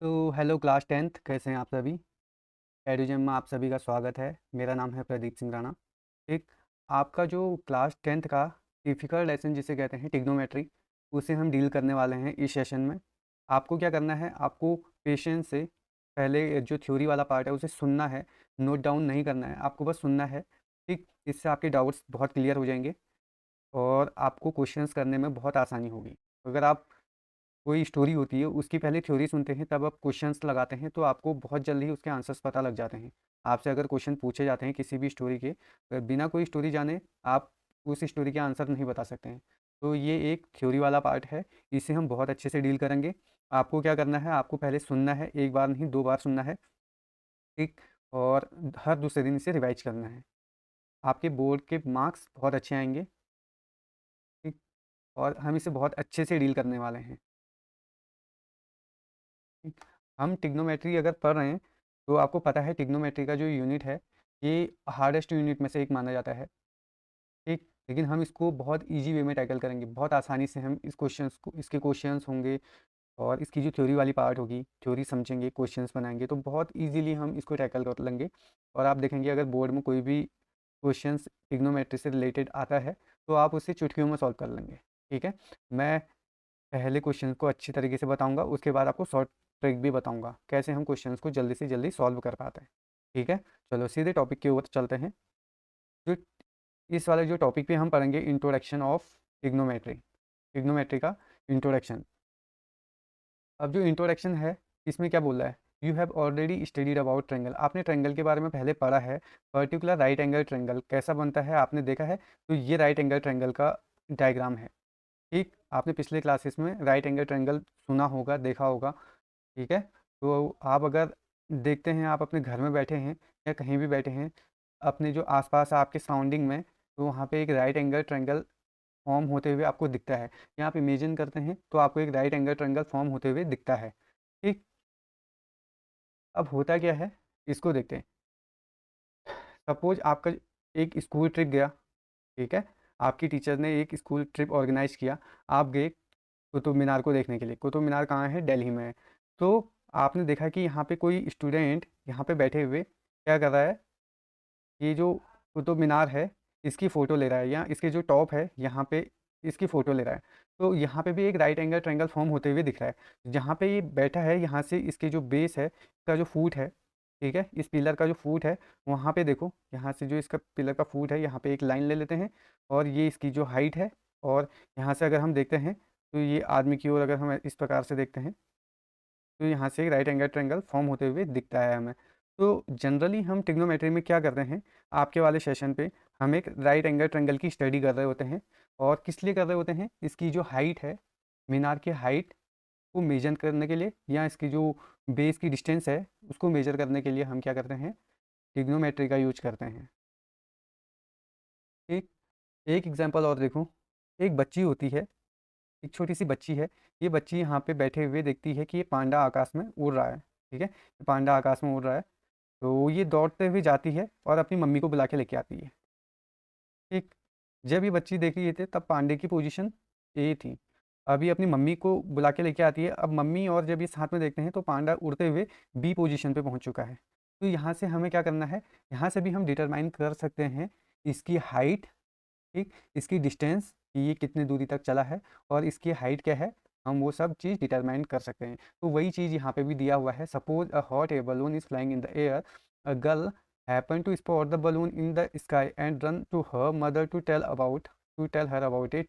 तो hello class 10th, कैसे हैं आप सभी। एडुजम में आप सभी का स्वागत है। मेरा नाम है प्रदीप सिंह राणा। एक आपका जो क्लास 10th का टिपिकल लेसन जिसे कहते हैं टिग्नोमेट्री, उसे हम डील करने वाले हैं इस सेशन में। आपको क्या करना है, आपको पेशेंस से पहले जो थ्योरी वाला पार्ट है उसे सुनना है, नोट डाउन नहीं करना है, आपको बस सुनना है। ठीक, इससे आपके डाउट्स बहुत क्लियर हो जाएंगे और आपको क्वेश्चंस करने में बहुत आसानी होगी। अगर आप कोई स्टोरी होती है उसकी पहले थ्योरी सुनते हैं तब आप क्वेश्चंस लगाते हैं तो आपको बहुत जल्दी ही उसके आंसर्स पता लग जाते हैं। आपसे अगर क्वेश्चन पूछे जाते हैं किसी भी स्टोरी के, बिना कोई स्टोरी जाने आप उस स्टोरी के आंसर नहीं बता सकते हैं। तो ये एक थ्योरी वाला पार्ट है, इसे हम बहुत अच्छे से डील करेंगे। आपको क्या करना है, आपको पहले सुनना है, एक बार नहीं 2 बार सुनना है। ठीक, और हर दूसरे दिन इसे रिवाइज करना है। आपके बोर्ड के मार्क्स बहुत अच्छे आएंगे। ठीक, और हम इसे बहुत अच्छे से डील करने वाले हैं। ठीक, हम टिग्नोमेट्री अगर पढ़ रहे हैं तो आपको पता है टिग्नोमेट्री का जो यूनिट है ये हार्डेस्ट यूनिट में से एक माना जाता है। ठीक, लेकिन हम इसको बहुत इजी वे में टैकल करेंगे, बहुत आसानी से हम इस क्वेश्चंस को, इसके क्वेश्चंस होंगे और इसकी जो थ्योरी वाली पार्ट होगी, थ्योरी समझेंगे, क्वेश्चंस बनाएंगे तो बहुत इजीली हम इसको टैकल कर लेंगे। और आप देखेंगे अगर बोर्ड में कोई भी क्वेश्चंस टिग्नोमेट्री से रिलेटेड आता है तो आप उसे चुटकियों में सॉल्व कर लेंगे। ठीक है, मैं पहले क्वेश्चन को अच्छी तरीके से बताऊंगा, उसके बाद आपको शॉर्ट ट्रिक भी बताऊंगा कैसे हम क्वेश्चंस को जल्दी से जल्दी सॉल्व कर पाते हैं। ठीक है, चलो सीधे टॉपिक के ऊपर चलते हैं। जो इस वाले जो टॉपिक पे हम पढ़ेंगे, इंट्रोडक्शन ऑफ ट्रिग्नोमेट्री, ट्रिग्नोमेट्री का इंट्रोडक्शन। अब जो इंट्रोडक्शन है इसमें क्या बोल रहा है, you have already studied about triangle. आपने ट्रेंगल के बारे में पहले पढ़ा है, पर्टिकुलर राइट एंगल ट्रेंगल कैसा बनता है आपने देखा है। तो ये राइट एंगल ट्रेंगल का डायग्राम है। ठीक, आपने पिछले क्लासेस में राइट एंगल ट्रेंगल सुना होगा, देखा होगा। ठीक है, तो आप अगर देखते हैं, आप अपने घर में बैठे हैं या कहीं भी बैठे हैं, अपने जो आसपास आपके सराउंडिंग में, तो वहाँ पे एक राइट एंगल ट्रायंगल फॉर्म होते हुए आपको दिखता है। या आप इमेजिन करते हैं तो आपको एक राइट एंगल ट्रायंगल फॉर्म होते हुए दिखता है। ठीक, अब होता क्या है, इसको देखते हैं। सपोज आपका एक स्कूल ट्रिप गया। ठीक है, आपकी टीचर ने एक स्कूल ट्रिप ऑर्गेनाइज किया। आप गए कुतुब मीनार को देखने के लिए। कुतुब मीनार कहाँ है, दिल्ली में है। तो आपने देखा कि यहाँ पे कोई स्टूडेंट यहाँ पे बैठे हुए क्या कर रहा है, ये जो कुतुब मीनार है इसकी फ़ोटो ले रहा है, या इसके जो टॉप है यहाँ पे इसकी फ़ोटो ले रहा है। तो यहाँ पे भी एक राइट एंगल ट्रायंगल फॉर्म होते हुए दिख रहा है। जहाँ पे ये बैठा है यहाँ से इसके जो बेस है, इसका जो फूट है, ठीक है, इस पिलर का जो फूट है, वहाँ पे देखो, यहाँ से जो इसका पिलर का फूट है यहाँ पे एक लाइन ले लेते हैं और ये इसकी जो हाइट है। और यहाँ से अगर हम देखते हैं तो ये आदमी की ओर अगर हम इस प्रकार से देखते हैं तो यहाँ से एक राइट एंगल ट्रायंगल फॉर्म होते हुए दिखता है हमें। तो जनरली हम ट्रिग्नोमेट्री में क्या करते हैं, आपके वाले सेशन पे हम एक राइट एंगल ट्रायंगल की स्टडी कर रहे होते हैं। और किस लिए कर रहे होते हैं, इसकी जो हाइट है, मीनार की हाइट को मेजर करने के लिए, या इसकी जो बेस की डिस्टेंस है उसको मेजर करने के लिए हम क्या करते हैं, ट्रिग्नोमेट्री का यूज करते हैं। ठीक, एक एग्जांपल और देखो। एक बच्ची होती है, एक छोटी सी बच्ची है। ये बच्ची यहाँ पे बैठे हुए देखती है कि ये पांडा आकाश में उड़ रहा है। ठीक है, पांडा आकाश में उड़ रहा है। तो ये दौड़ते हुए जाती है और अपनी मम्मी को बुला के लेके आती है। ठीक, जब ये बच्ची देख रही थी तब पांडे की पोजीशन ए थी। अभी अपनी मम्मी को बुला के लेके आती है, अब मम्मी और जब ये साथ में देखते हैं तो पांडा उड़ते हुए बी पोजीशन पे पहुंच चुका है। तो यहाँ से हमें क्या करना है, यहाँ से भी हम डिटरमाइन कर सकते हैं इसकी हाइट। ठीक, इसकी डिस्टेंस कि ये कितनी दूरी तक चला है और इसकी हाइट क्या है, हम वो सब चीज़ डिटरमाइन कर सकते हैं। तो वही चीज़ यहाँ पे भी दिया हुआ है। Suppose a hot air balloon is flying in the air. A girl happened to spot the balloon in the sky and run to her mother to tell her about it.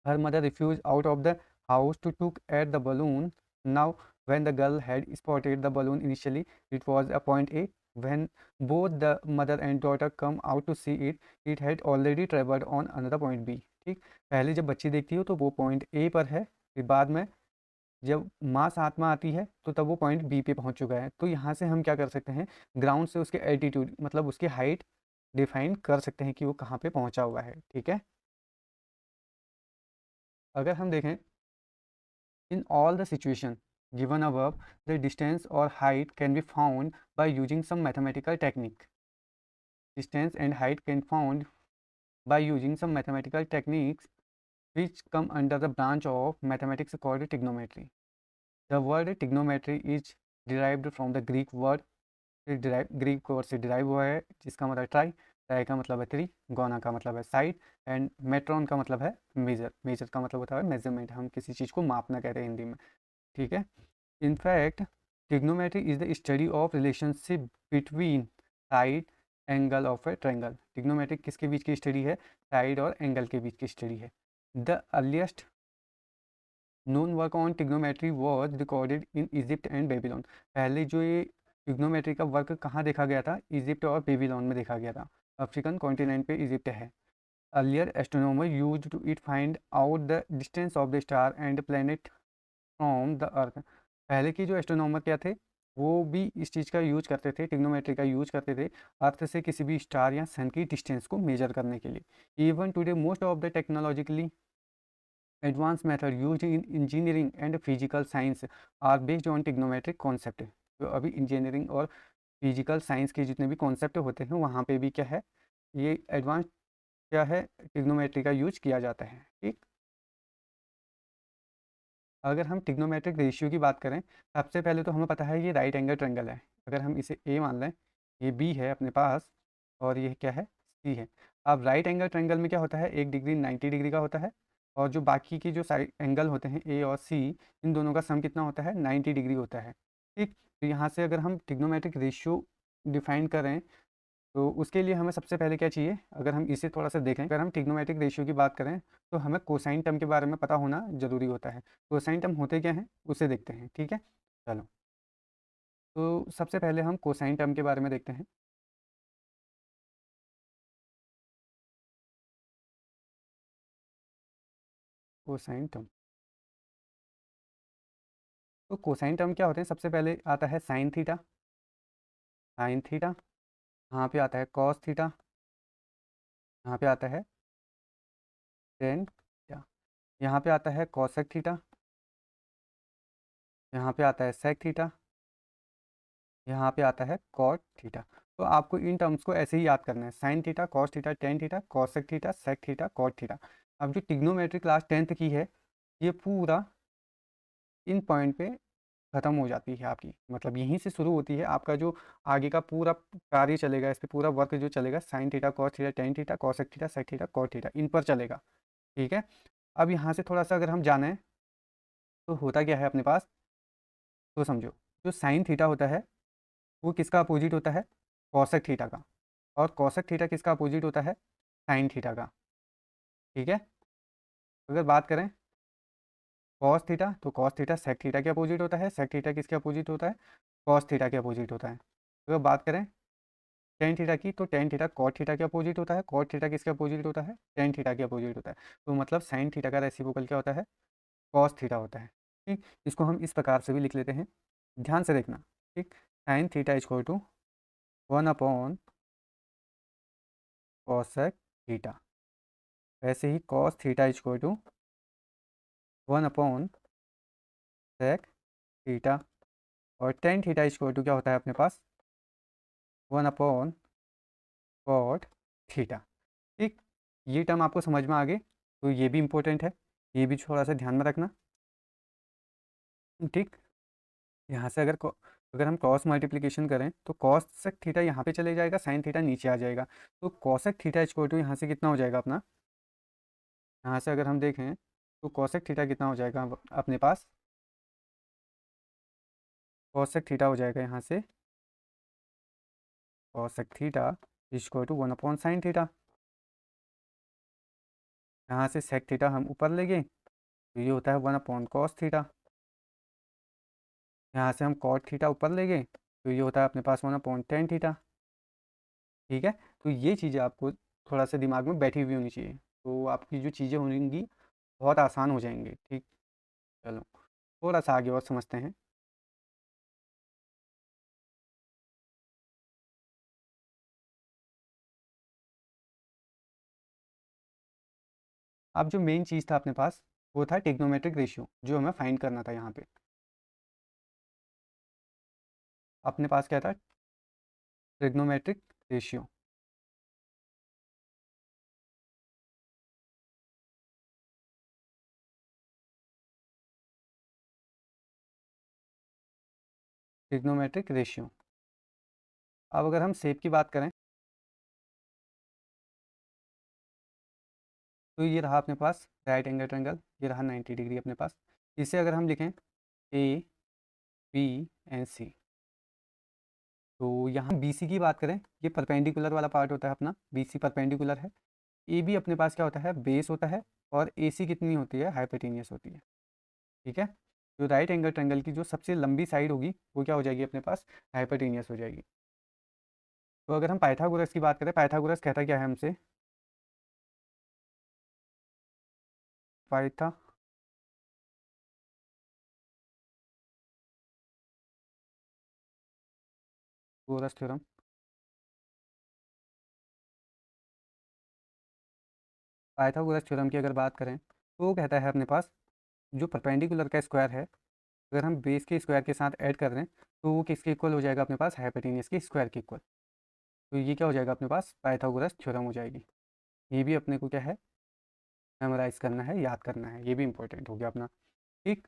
Her mother refused out of the house to look at the balloon. Now, when the girl had spotted the balloon initially, it was a point A. When both the mother and daughter come out to see it, it had already traveled on another point B. ठीक, पहले जब बच्ची देखती हो तो वो point A पर है, फिर बाद में जब माँ साथ में आती है तो तब वो पॉइंट बी पे पहुंच चुका है। तो यहाँ से हम क्या कर सकते हैं, ग्राउंड से उसके एल्टीट्यूड मतलब उसकी हाइट डिफाइन कर सकते हैं कि वो कहाँ पे पहुंचा हुआ है। ठीक है, अगर हम देखें, in all the situation given above, the distance or height can be found by using some mathematical technique. Distance and height can found by using some mathematical techniques which come under the branch of mathematics called trigonometry. The word trigonometry is derived from the Greek word, Greek word से derive हुआ है जिसका मतलब try, try का मतलब है three, gonna का मतलब है साइड, एंड मेट्रॉन का मतलब है मेजर, मेजर का मतलब होता है मेजरमेंट, हम किसी चीज़ को मापना कहते हैं हिंदी में, ठीक है। In fact trigonometry is the study of relationship between side angle of A triangle. Trigonometry किसके बीच की स्टडी है? साइड और एंगल के बीच की स्टडी है। The earliest known work on trigonometry was recorded in Egypt and Babylon. पहले जो ये ट्रिग्नोमेट्री का वर्क कहाँ देखा गया था? इजिप्ट और बेबीलोन में देखा गया था। अफ्रीकन कॉन्टिनेंट पे इजिप्ट है। Earlier astronomer used to it find out the distance of the star and planet from the earth. पहले के जो एस्ट्रोनॉमर क्या थे, वो भी इस चीज़ का यूज करते थे, ट्रिग्नोमेट्री का यूज करते थे अर्थ से किसी भी स्टार या सन की डिस्टेंस को मेजर करने के लिए। Even today most of the technologically advance method use in engineering and physical science are based on trigonometric concept. तो अभी इंजीनियरिंग और फिजिकल साइंस के जितने भी कॉन्सेप्ट होते हैं वहाँ पे भी क्या है, ये एडवांस क्या है, ट्रिग्नोमेट्री का यूज किया जाता है, ठीक। अगर हम ट्रिग्नोमेट्रिक रेशियो की बात करें, सबसे पहले तो हमें पता है ये राइट एंगल ट्रायंगल है। अगर हम इसे ए मान लें, ये बी है अपने पास, और ये क्या है, सी है। अब राइट एंगल ट्रायंगल में क्या होता है, एक डिग्री 90 डिग्री का होता है, और जो बाकी के जो साइड एंगल होते हैं ए और सी, इन दोनों का सम कितना होता है, 90 डिग्री होता है, ठीक। तो यहाँ से अगर हम ट्रिग्नोमेट्रिक रेशियो डिफाइन करें, तो उसके लिए हमें सबसे पहले क्या चाहिए, अगर हम इसे थोड़ा सा देखें, अगर हम ट्रिग्नोमेट्रिक रेशियो की बात करें तो हमें कोसाइन टर्म के बारे में पता होना ज़रूरी होता है। कोसाइन टर्म होते क्या हैं उसे देखते हैं, ठीक है। चलो, तो सबसे पहले हम कोसाइन टर्म के बारे में देखते हैं। कोसाइन टर्म, तो कोसाइन टर्म क्या होते हैं, सबसे पहले आता है साइन थीटा, साइन थीटा, यहाँ पे आता है कॉस थीटा, यहाँ पे आता है टेन थीटा, यहाँ पे आता है कॉसेक थीटा, यहाँ पे आता है सेक थीटा, यहाँ पे आता है कॉट थीटा। तो आपको इन टर्म्स को ऐसे ही याद करना है, sine theta, cos theta, tan theta, cosec theta, sec theta, cot theta. अब जो ट्रिग्नोमेट्री क्लास 10th की है, ये पूरा इन पॉइंट पे ख़त्म हो जाती है आपकी, मतलब यहीं से शुरू होती है आपका जो आगे का पूरा कार्य चलेगा, इस पे पूरा वर्क जो चलेगा, sine theta, cos theta, tan theta, cosec theta, sec theta, cot theta, इन पर चलेगा, ठीक है। अब यहाँ से थोड़ा सा अगर हम जाने, तो होता क्या है अपने पास, तो समझो, जो साइन थीटा होता है वो किसका अपोजिट होता है, कॉसेक थीटा का, और कॉसेक थीटा किसका अपोजिट होता है, साइन थीटा का, ठीक है। अगर बात करें कॉस थीटा, तो कॉस थीटा सेक थीटा के अपोजिट होता है, सेक थीटा किसके अपोजिट होता है, कॉस थीटा के अपोजिट होता है। अगर बात करें टेन थीटा की, तो टेन थीटा कॉट थीटा के अपोजिट होता है, कॉट थीटा किसके अपोजिट होता है, टेन थीटा के अपोजिट होता है। तो मतलब साइन थीटा का रेसिप्रोकल क्या होता है, कॉस थीटा होता है, ठीक। इसको हम इस प्रकार से भी लिख लेते हैं, ध्यान से देखना, ठीक। Sine theta is equal to 1 upon cosec theta, वैसे ही cos theta is equal to 1 upon sec theta, और tan theta is equal to क्या होता है अपने पास, 1 अपॉन कॉट थीटा, ठीक। ये टर्म आपको समझ में आ गए, तो ये भी इम्पोर्टेंट है, ये भी थोड़ा सा ध्यान में रखना, ठीक। यहाँ से अगर हम क्रॉस मल्टीप्लिकेशन करें, तो कॉसेक थीटा यहाँ पे चले जाएगा, साइन थीटा नीचे आ जाएगा, तो कॉसेक थीटा इक्वल टू यहाँ से कितना हो जाएगा अपना, यहाँ से अगर हम देखें तो कॉसेक थीटा कितना हो जाएगा अपने पास, कॉसेक थीटा हो जाएगा यहाँ से, cosec theta equal to 1 upon sine theta, यहाँ से सेक थीटा हम ऊपर ले गए, तो ये होता है 1 अपॉन कॉस थीटा, यहाँ से हम कॉट थीटा ऊपर ले गए, तो ये होता है अपने पास 1 अपॉन टेन थीटा, ठीक है। तो ये चीज़ें आपको थोड़ा सा दिमाग में बैठी हुई होनी चाहिए, तो आपकी जो चीज़ें होंगी बहुत आसान हो जाएंगे, ठीक। चलो, थोड़ा सा आगे और समझते हैं। अब जो मेन चीज़ था अपने पास, वो था टिग्नोमेट्रिक रेशियो, जो हमें फाइंड करना था यहाँ पे। अपने पास क्या था, ट्रिग्नोमेट्रिक रेशियो। Trigonometric ratio. अब अगर हम शेप की बात करें तो ये रहा अपने पास राइट एंगल ट्रायंगल, ये रहा 90 डिग्री अपने पास। इसे अगर हम लिखें ए बी एंड सी, तो यहाँ बी सी की बात करें, ये परपेंडिकुलर वाला पार्ट होता है अपना, बी सी परपेंडिकुलर है। ए बी अपने पास क्या होता है, बेस होता है, और ए सी कितनी होती है, हाइपोटेनियस होती है। ठीक है, जो राइट एंगल ट्रायंगल की जो सबसे लंबी साइड होगी वो क्या हो जाएगी अपने पास, हाइपोटेनियस हो जाएगी। तो अगर हम पाइथागोरस की बात करें, पाइथागोरस कहता क्या है हमसे, पाइथागोरस थ्योरम, पाइथागोरस थ्योरम की अगर बात करें तो वो कहता है अपने पास जो परपेंडिकुलर का स्क्वायर है, अगर हम बेस के स्क्वायर के साथ ऐड कर दें तो वो किसके इक्वल हो जाएगा अपने पास, हाइपोटेनियस के स्क्वायर के इक्वल। तो ये क्या हो जाएगा अपने पास, पाइथागोरस थ्योरम हो जाएगी। ये भी अपने को क्या है, मेमोराइज करना है, याद करना है, ये भी इंपॉर्टेंट हो गया अपना। ठीक,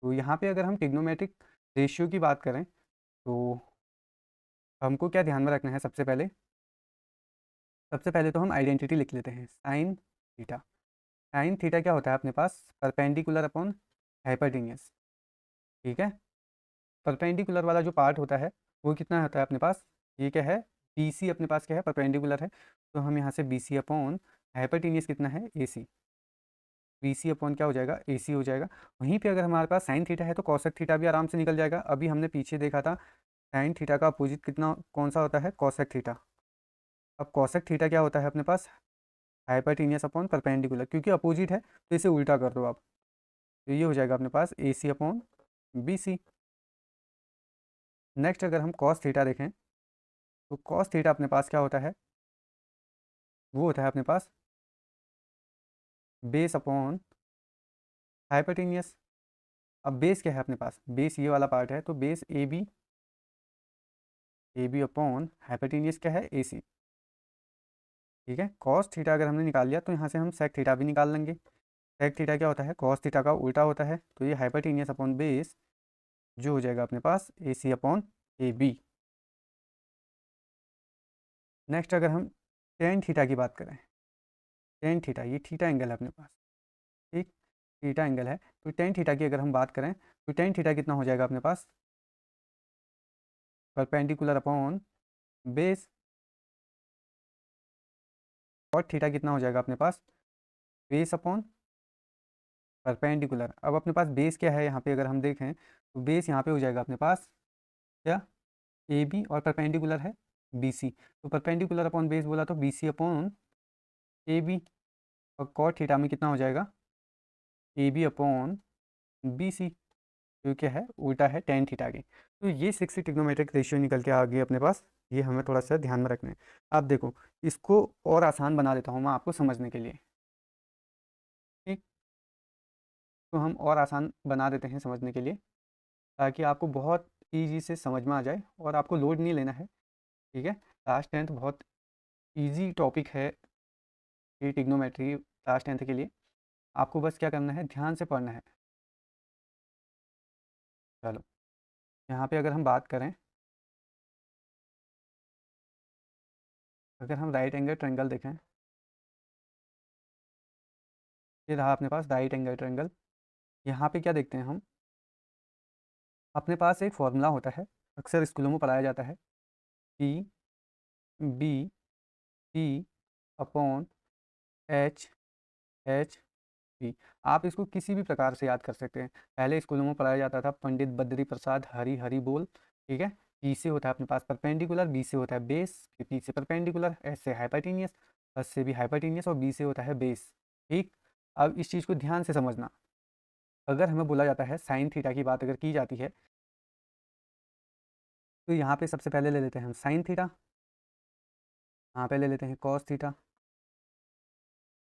तो यहाँ पे अगर हम ट्रिग्नोमेट्रिक रेशियो की बात करें तो हमको क्या ध्यान में रखना है, सबसे पहले तो हम आइडेंटिटी लिख लेते हैं, साइन थीटा। साइन थीटा क्या होता है अपने पास, परपेंडिकुलर अपॉन हाइपोटेनियस। ठीक है, परपेंडिकुलर वाला जो पार्ट होता है वो कितना होता है अपने पास, ये क्या है, बी सी अपने पास क्या है, परपेंडिकुलर है, तो हम यहाँ से बी सी अपॉन हाइपोटेनियस कितना है, ए सी, बी सी अपॉन क्या हो जाएगा, ए सी हो जाएगा। वहीं पे अगर हमारे पास साइन थीटा है तो कॉसेक थीटा भी आराम से निकल जाएगा। अभी हमने पीछे देखा था साइन थीटा का अपोजिट कितना कौन सा होता है, कॉसेक थीटा। अब कॉसेक थीटा क्या होता है अपने पास, हाइपोटेनियस अपॉन परपेंडिकुलर, क्योंकि अपोजिट है तो इसे उल्टा कर दो आप, तो ये हो जाएगा अपने पास ए सी अपॉन बी सी। नेक्स्ट अगर हम कॉस थीटा देखें तो कॉस थीटा अपने पास क्या होता है, वो होता है अपने पास बेस अपॉन हाइपोटेनियस। अब बेस क्या है अपने पास, बेस ये वाला पार्ट है, तो base A B upon hypotenuse क्या है, ए सी। ठीक है, कॉस थीटा अगर हमने निकाल लिया तो यहाँ से हम सेक थीटा भी निकाल लेंगे। सेक थीटा क्या होता है, कॉस थीटा का उल्टा होता है, तो ये हाइपोटेनियस अपॉन बेस जो हो जाएगा अपने पास ए सी अपॉन ए बी। नेक्स्ट अगर हम टेन थीटा की बात करें, टेन थीटा ये थीटा एंगल है अपने पास। ठीक, थीटा एंगल है, तो टेन थीटा की अगर हम बात करें तो टेन थीटा कितना हो जाएगा अपने पास, परपेंडिकुलर अपॉन बेस। और थीटा कितना हो जाएगा अपने पास, बेस अपॉन परपेंडिकुलर। अब अपने पास बेस क्या है, यहाँ पे अगर हम देखें तो बेस यहाँ पे हो जाएगा अपने पास क्या, ए बी, और परपेंडिकुलर है बी सी, तो परपेंडिकुलर अपॉन बेस बोला तो B C upon A B. और कॉट थीटा में कितना हो जाएगा, A B upon B C, जो क्या है उल्टा है टेन थीटा के। तो ये 6 ट्रिग्नोमेट्रिक रेशियो निकल के आ गई अपने पास, ये हमें थोड़ा सा ध्यान में रखना है। आप देखो, इसको और आसान बना देता हूँ मैं आपको समझने के लिए। ठीक, तो हम और आसान बना देते हैं समझने के लिए, ताकि आपको बहुत ईजी से समझ में आ जाए और आपको लोड नहीं लेना है। ठीक है, क्लास 10th बहुत ईजी टॉपिक है ये ट्रिग्नोमेट्री, क्लास 10th के लिए आपको बस क्या करना है, ध्यान से पढ़ना है। चलो, यहाँ पे अगर हम बात करें, अगर हम राइट एंगल ट्रायंगल देखें, ये रहा अपने पास राइट एंगल ट्रायंगल। यहाँ पे क्या देखते हैं हम, अपने पास एक फॉर्मूला होता है, अक्सर स्कूलों में पढ़ाया जाता है, P B T upon H H P. आप इसको किसी भी प्रकार से याद कर सकते हैं, पहले स्कूलों में पढ़ाया जाता था पंडित बद्री प्रसाद हरी हरी बोल। ठीक है, पी से होता है अपने पास परपेंडिकुलर, बी से होता है बेस, फिर पी से परपेंडिकुलर, एच से हाइपोटेनियस, एच से भी हाइपोटेनियस, और बी से होता है बेस। ठीक, अब इस चीज़ को ध्यान से समझना, अगर हमें बोला जाता है साइन थीटा की बात अगर की जाती है तो यहाँ पे सबसे पहले ले लेते हैं हम साइन थीटा, यहाँ पे ले लेते हैं कॉस थीटा,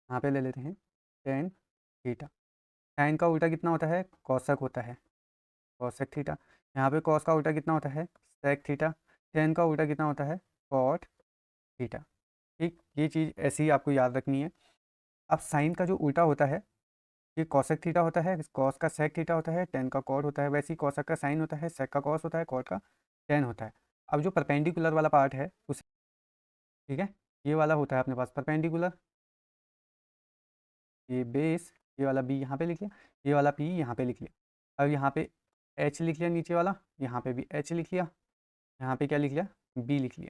यहाँ पे ले लेते हैं टेन थीटा। साइन का उल्टा कितना होता है, कॉसक होता है, कॉसेक थीटा। यहाँ पे कॉस का उल्टा कितना होता है, सेक थीटा। टेन का उल्टा कितना होता है, कॉट थीटा। ठीक, ये चीज़ ऐसी ही आपको याद रखनी है। अब साइन का जो उल्टा होता है ये कॉसेक थीटा होता है, कॉस का सेक थीटा होता है, टेन का कॉट होता है। वैसे ही कॉसेक का साइन होता है, सेक का कॉस होता है, कॉट का 10 होता है। अब जो परपेंडिकुलर वाला पार्ट है उस, ठीक है, ये वाला होता है अपने पास परपेंडिकुलर, ये बेस, ये वाला बी यहाँ पे लिख लिया, ये वाला पी यहाँ पे लिख लिया। अब यहाँ पे एच लिख लिया नीचे वाला, यहाँ पे भी एच लिख लिया, यहाँ पे क्या लिख लिया, बी लिख लिया।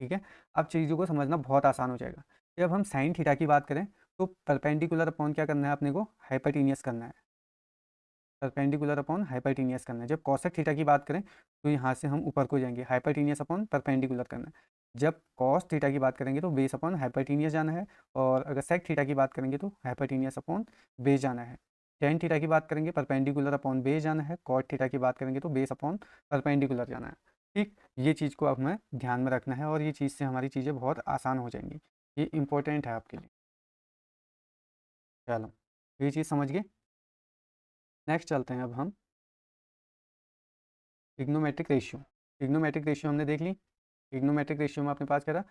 ठीक है, अब चीज़ों को समझना बहुत आसान हो जाएगा। जब हम साइन थीटा की बात करें तो परपेंडिकुलर अपॉन क्या करना है अपने को, हाइपरटीनियस करना है। परपेंडिकुलर अपॉन हाइपरटीनियस करना है। जब कॉसेक थीटा की बात करें तो यहाँ से हम ऊपर को जाएंगे, हाइपरटीनियस अपॉन परपेंडिकुलर करना है। जब कॉस थीटा की बात करेंगे तो बेस अपॉन हाइपरटीनियस जाना है, और अगर सेक थीटा की बात करेंगे तो हाइपरटीनियस अपॉन बेस जाना है। टेन थीटा की बात करेंगे परपेंडिकुलर अपॉन बेस जाना है, कॉट थीटा की बात करेंगे तो बेस अपॉन परपेंडिकुलर जाना है। ठीक, ये चीज़ को अब हमें ध्यान में रखना है, और ये चीज़ से हमारी चीज़ें बहुत आसान हो जाएंगी। ये इंपॉर्टेंट है आपके लिए। चलो, ये चीज़ समझ गए। नेक्स्ट चलते हैं अब हम ट्रिग्नोमेट्रिक रेशियो। ट्रिग्नोमेट्रिक रेशियो हमने देख ली। ट्रिग्नोमेट्रिक रेशियो में अपने पास क्या था,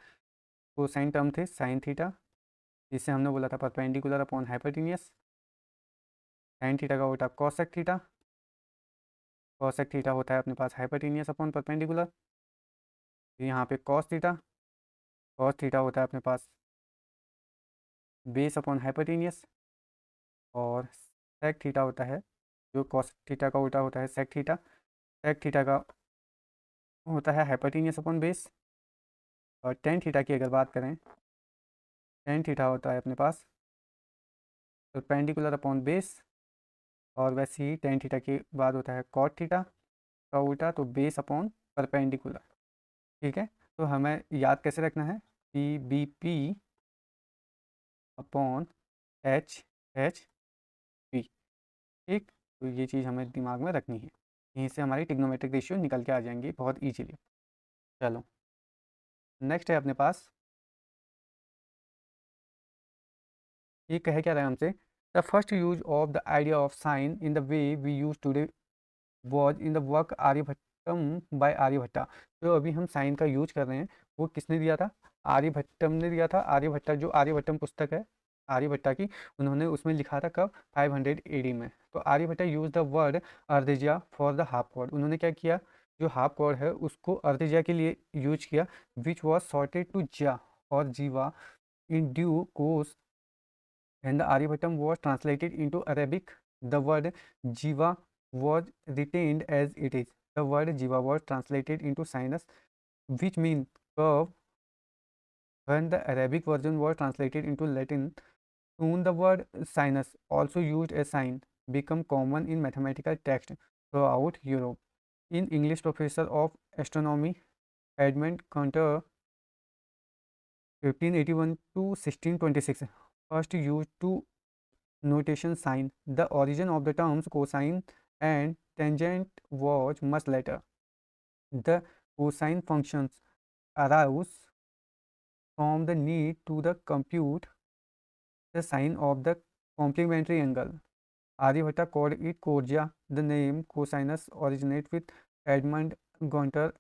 कोसाइन टर्म थे साइन थीटा, जिससे हमने बोला था परपेंडिकुलर अपॉन हाइपरटीनियस। साइन थीटा का होता है कॉसेक थीटा, कॉसेक थीटा होता है अपने पास हाइपरटीनियस अपॉन परपेंडिकुलर। यहाँ पे कॉस थीटा, कॉस थीटा होता है अपने पास बेस अपॉन हाइपरटीनियस। और सेक थीटा होता है, जो कॉस थीटा का उल्टा होता है सेक थीटा, सेक थीटा का होता है हाइपरटीनियस अपॉन बेस। और टेन थीटा की अगर बात करें, टेन थीटा होता है अपने पास परपेंडिकुलर अपॉन बेस। और वैसे ही टेन थीटा के बाद होता है कॉट थीटा का उल्टा, तो बेस अपॉन परपेंडिकुलर। ठीक है, तो हमें याद कैसे रखना है, P B P upon H H P. ठीक, तो ये चीज़ हमें दिमाग में रखनी है, यहीं से हमारी ट्रिग्नोमेट्रिक रेशियो निकल के आ जाएंगी बहुत ईजीली। चलो, नेक्स्ट है अपने पास, ये कहे क्या रहे हैं हमसे, the first use of the idea of sine in the way we use today was in the work Aryabhatiyam by Aryabhata. जो अभी हम साइन का यूज कर रहे हैं वो किसने दिया था, आर्यभट्टम ने दिया था। आर्यभट्टा, जो आर्यभट्टम पुस्तक है आर्यभट्टा की, उन्होंने उसमें लिखा था कब, 500 AD में। तो Aryabhata use the word ardhajya for the half chord. उन्होंने क्या किया, जो हाफ कॉर्ड है उसको अर्धेजिया के लिए यूज किया, विच वॉज सॉर्टेड टू ज्या और जीवा in due course. When the Aryabhattam was translated into Arabic, the word Jiva was retained as it is. The word Jiva was translated into sinus, which means curve. When the Arabic version was translated into Latin, soon the word sinus, also used as sign, became common in mathematical text throughout Europe. In English professor of astronomy Edmund Cantor 1581 to 1626 first used to notation sign. The origin of the terms cosine and tangent was much later. The cosine functions arose from the need to the compute the sine of the complementary angle. Aryabhatta called it Cordia. The name cosinus originates with Edmund Gonter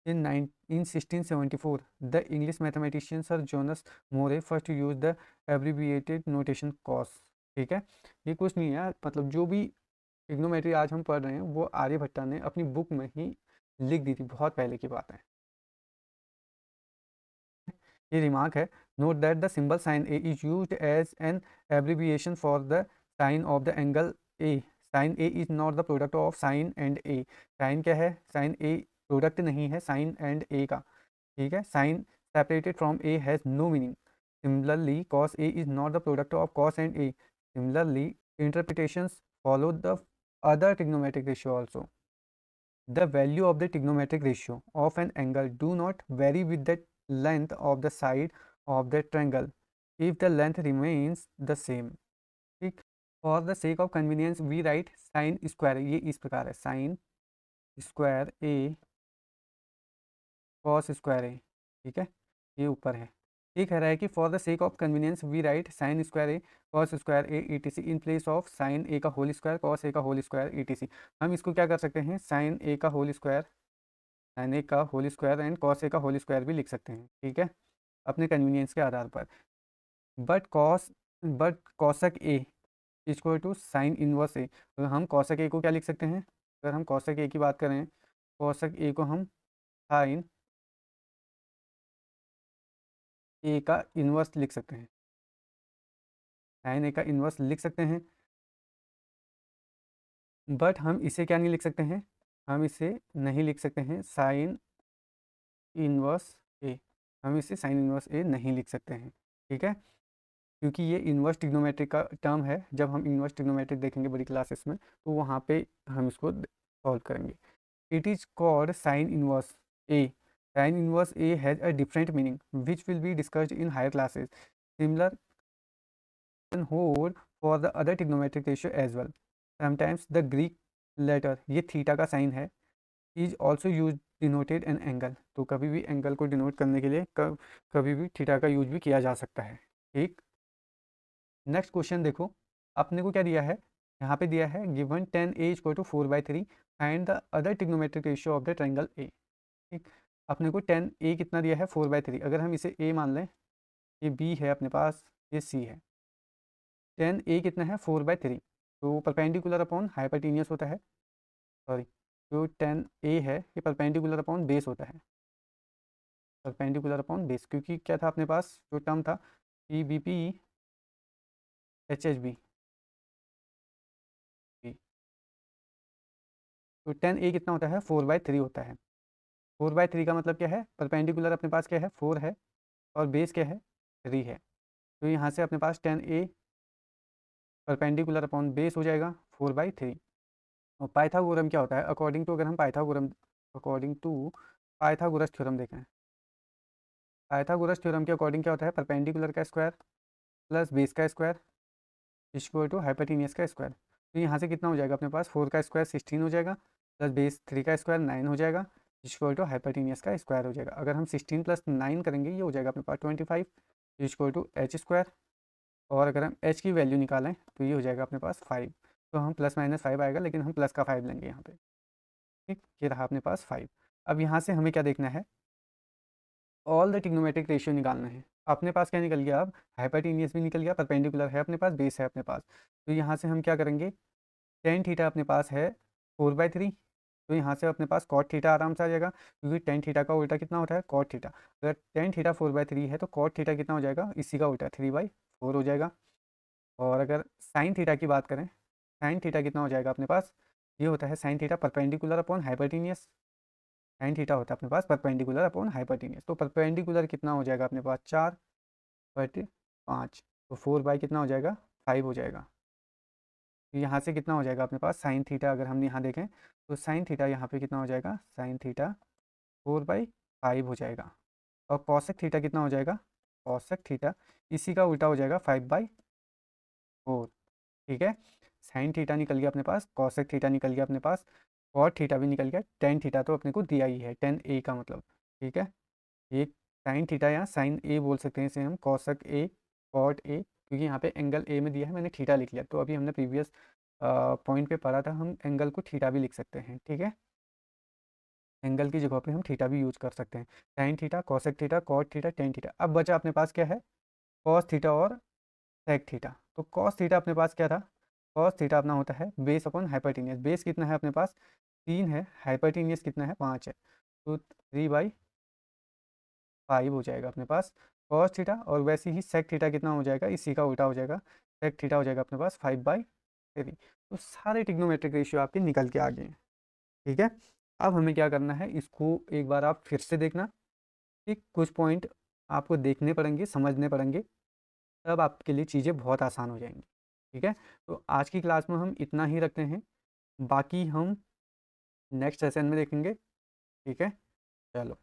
in 1674. The English mathematician Sir Jonas More first used the abbreviated notation cos. ठीक है, ये कुछ नहीं है, मतलब जो भी trigonometry आज हम पढ़ रहे हैं वो आर्यभट्टा ने अपनी बुक में ही लिख दी थी, बहुत पहले की बात है। ये रिमार्क है, note that the symbol sine A is used as an abbreviation for the sine of the angle A. Sine A is not the product of sine and A. Sine क्या है, साइन ए product नहीं है sign and ए का। ठीक है, sine separated from A has no meaning. Similarly cos A is not the product of cos and A. Similarly interpretations follow the other trigonometric ratio also. The value of the trigonometric ratio of an angle do not vary with the length of the side of the triangle if the length remains the same. ठीक, for the sake of convenience we write sin square, ये इस प्रकार है sin square a cos square a। ठीक है, ये ऊपर है। ये कह रहा है कि for the sake of convenience we write sine square A cos square A e in place of sine A का होल स्क्वायर कॉस ए का होल स्क्वायर ई। हम इसको क्या कर सकते हैं, साइन ए का होल स्क्वायर, साइन ए का whole square and cos A का होल स्क्वायर भी लिख सकते हैं। ठीक है, अपने कन्वीनियंस के आधार पर। But cosec A equal to sine inverse A. तो हम कॉसक ए को क्या लिख सकते हैं, अगर हम कॉसक ए की बात करें कॉसेक ए को हम साइन ए का इन्वर्स लिख सकते हैं, साइन ए का इन्वर्स लिख सकते हैं। बट हम इसे क्या नहीं लिख सकते हैं, हम इसे नहीं लिख सकते हैं साइन इन्वर्स ए, हम इसे साइन इन्वर्स ए नहीं लिख सकते हैं, ठीक है, क्योंकि ये इन्वर्स ट्रिग्नोमेट्रिक का टर्म है। जब हम इन्वर्स ट्रिग्नोमेट्रिक देखेंगे बड़ी क्लासेस में तो वहाँ पे हम इसको सॉल्व करेंगे। It is called sine inverse A. Sine inverse A has a different meaning which will be discussed in higher classes, similar hold for the other trigonometric ratio as well. Sometimes the Greek letter, ये theta का sign है, is also use denoted an angle, तो कभी भी angle को denote करने के लिए कभी भी थीटा का यूज भी किया जा सकता है, ठीक। नेक्स्ट क्वेश्चन देखो, अपने को क्या दिया है, यहाँ पे दिया है given 10a equal to 4/3 find the other trigonometric ratio of the triangle A, ठीक। अपने को 10a कितना दिया है 4/3, अगर हम इसे a मान लें, ये b है अपने पास, ये c है, 10a कितना है 4/3, तो परपेंडिकुलर अपॉन हाइपोटेन्यूस होता है, सॉरी, जो 10a है ये परपेंडिकुलर अपॉन बेस होता है, परपेंडिकुलर अपॉन बेस, क्योंकि क्या था अपने पास जो टर्म था EBP HHB, तो 10a कितना होता है 4/3 होता है। 4/3 का मतलब क्या है, परपेंडिकुलर अपने पास क्या है 4 है और बेस क्या है 3 है, तो यहाँ से अपने पास 10a परपेंडिकुलर अपॉन बेस हो जाएगा 4/3। और पाइथागोरम क्या होता है, अकॉर्डिंग टू अगर हम अकॉर्डिंग टू पाइथागोरस थ्योरम देखें, पाइथागोरस थ्योरम के अकॉर्डिंग क्या होता है, परपेंडिकुलर का स्क्वायर प्लस बेस का स्क्वायर इक्वल टू हाइपोटेन्यूस का स्क्वायर, तो यहाँ से कितना हो जाएगा अपने पास 4 का स्क्वायर 16 हो जाएगा, प्लस बेस 3 का स्क्वायर 9 हो जाएगा, इक्वल टू हाइपोटेन्यूस का स्क्वायर हो जाएगा। अगर हम 16 + 9 करेंगे ये हो जाएगा अपने पास 25 इक्वल टू एच स्क्वायर, और अगर हम एच की वैल्यू निकालें तो ये हो जाएगा अपने पास 5, तो हम ±5 आएगा, लेकिन हम प्लस का 5 लेंगे यहाँ पे, ठीक, ये रहा अपने पास 5। अब यहाँ से हमें क्या देखना है, ऑल द ट्रिग्नोमेट्रिक रेशियो निकालना है। अपने पास क्या निकल गया, अब हाइपोटेन्यूस भी निकल गया, परपेंडिकुलर है अपने पास, बेस है अपने पास, तो यहाँ से हम क्या करेंगे, टेन थीटा अपने पास है 4/3, तो यहाँ से अपने पास कॉट थीटा आराम से आ जाएगा, क्योंकि टेन थीटा का उल्टा कितना होता है कॉट थीटा, अगर टेन थीटा 4/3 है तो कॉट थीटा कितना हो जाएगा, इसी का उल्टा 3/4 हो जाएगा। और अगर साइन थीटा की बात करें, साइन थीटा कितना हो जाएगा अपने पास, ये होता है sine theta perpendicular upon hypotenuse, sine theta होता है अपने पास परपेंडिकुलर अपॉन हाइपोटेन्यूस, तो परपेंडिकुलर कितना हो जाएगा अपने पास 4/5, तो 4 कितना हो जाएगा 5 हो जाएगा। तो यहाँ से कितना हो जाएगा अपने पास साइन थीटा, अगर हम यहाँ देखें तो साइन थीटा यहाँ पे कितना हो जाएगा, साइन थीटा 4/5 हो जाएगा, और कॉसेक थीटा कितना हो जाएगा, कॉसेक थीटा इसी का उल्टा हो जाएगा 5/4, ठीक है। साइन थीटा निकल गया अपने पास, कॉसेक थीटा निकल गया अपने पास, कॉट थीटा भी निकल गया, टेन थीटा तो अपने को दिया ही है 10a का मतलब, ठीक है। ये साइन थीटा या साइन ए बोल सकते हैं इसे हम, कॉसेक ए, कॉट ए, क्योंकि यहाँ पे एंगल ए में दिया है, मैंने थीटा लिख लिया, तो अभी हमने प्रीवियस पॉइंट पे पढ़ा था, हम एंगल को थीटा भी लिख सकते हैं, ठीक है, एंगल की जगह पे हम थीटा भी यूज कर सकते हैं, sine theta, cosec theta, cot theta, tan theta. अब बचा अपने पास क्या है, कॉस थीटा और सेक थीटा। तो कॉस थीटा अपने पास क्या था, कॉस थीटा अपना होता है बेस अपॉन हाइपोटेन्यूस, बेस कितना है अपने पास 3 है, हाइपोटेन्यूस कितना है 5 है, तो 3/5 हो जाएगा अपने पास कॉस थीटा, और वैसे ही सेक थीटा कितना हो जाएगा, इसी का उल्टा हो जाएगा, सेक थीटा हो जाएगा अपने पास 5/3। तो सारे ट्रिग्नोमेट्रिक रेशियो आपके निकल के आ गए हैं, ठीक है। अब हमें क्या करना है, इसको एक बार आप फिर से देखना, ठीक, कुछ पॉइंट आपको देखने पड़ेंगे, समझने पड़ेंगे, तब आपके लिए चीज़ें बहुत आसान हो जाएंगी, ठीक है। तो आज की क्लास में हम इतना ही रखते हैं, बाकी हम नेक्स्ट सेशन में देखेंगे, ठीक है, चलो।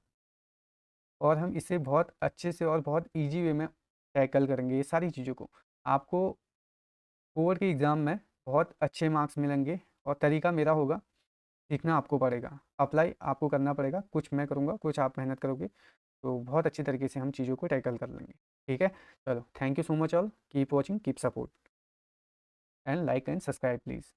और हम इसे बहुत अच्छे से और बहुत इजी वे में टैकल करेंगे ये सारी चीज़ों को, आपको कोर के एग्ज़ाम में बहुत अच्छे मार्क्स मिलेंगे, और तरीका मेरा होगा, सीखना आपको पड़ेगा, अप्लाई आपको करना पड़ेगा, कुछ मैं करूँगा कुछ आप मेहनत करोगे, तो बहुत अच्छी तरीके से हम चीज़ों को टैकल कर लेंगे, ठीक है। चलो, thank you so much all, keep watching, keep support, and like and subscribe please.